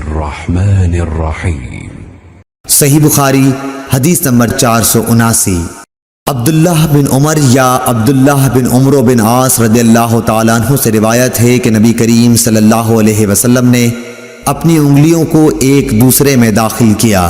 बिस्मिल्लाहिर्रहमानिर्रहीम। सही बुखारी हदीस नंबर 479। अब्दुल्लाह बिन उमर या अब्दुल्लाह बिन उमरो बिन आस रदियल्लाहु ताला अन्हु से रिवायत है कि नबी करीम सल्लल्लाहु अलैहि वसल्लम ने अपनी उंगलियों को एक दूसरे में दाखिल किया।